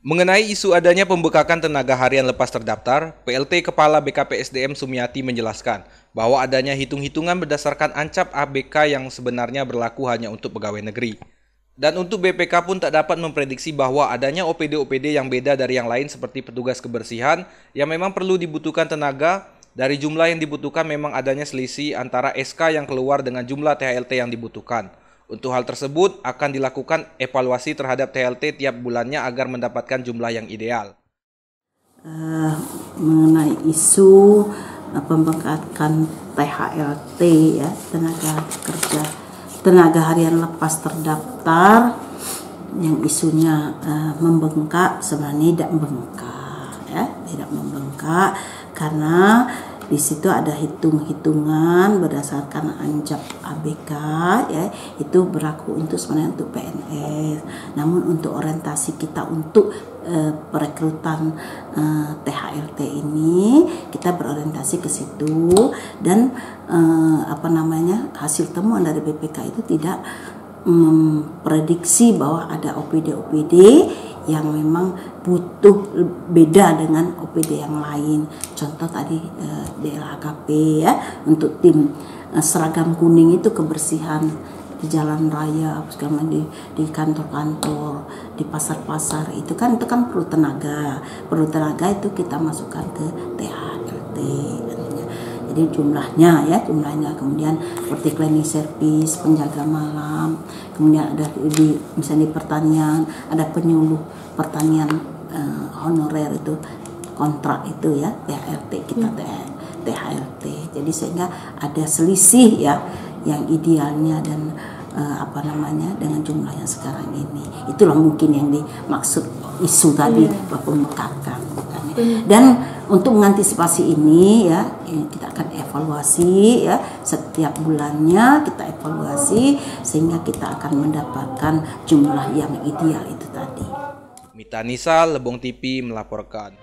Mengenai isu adanya pembekakan tenaga harian lepas terdaftar, PLT Kepala BKPSDM Sumiati menjelaskan bahwa adanya hitung-hitungan berdasarkan ancap ABK yang sebenarnya berlaku hanya untuk pegawai negeri. Dan untuk BPK pun tak dapat memprediksi bahwa adanya OPD-OPD yang beda dari yang lain seperti petugas kebersihan yang memang perlu dibutuhkan tenaga. Dari jumlah yang dibutuhkan memang adanya selisih antara SK yang keluar dengan jumlah THLT yang dibutuhkan. Untuk hal tersebut akan dilakukan evaluasi terhadap THLT tiap bulannya agar mendapatkan jumlah yang ideal. Mengenai isu pembengkakan THLT ya, tenaga harian lepas terdaftar yang isunya membengkak, sebenarnya tidak membengkak ya, tidak membengkak karena di situ ada hitung-hitungan berdasarkan ancap ABK ya, itu berlaku untuk sebenarnya untuk PNS. Namun untuk orientasi kita untuk perekrutan THLT ini kita berorientasi ke situ dan hasil temuan dari BPK itu tidak memprediksi bahwa ada OPD-OPD yang memang butuh beda dengan OPD yang lain. Contoh tadi DLHKP ya, untuk tim seragam kuning itu kebersihan di jalan raya, di kantor-kantor, di pasar-pasar itu kan perlu tenaga itu kita masukkan ke THLT. Jadi jumlahnya, kemudian seperti cleaning service, penjaga malam, kemudian ada misalnya di pertanian ada penyuluh pertanian honorer itu kontrak itu ya, THLT kita THLT. Jadi sehingga ada selisih ya yang idealnya dan dengan jumlah yang sekarang ini. Itulah mungkin yang dimaksud isu tadi pembengkakan. Dan untuk mengantisipasi ini ya, kita akan evaluasi ya, setiap bulannya kita evaluasi sehingga kita akan mendapatkan jumlah yang ideal itu tadi. Mita Nisa, Lebong TV melaporkan.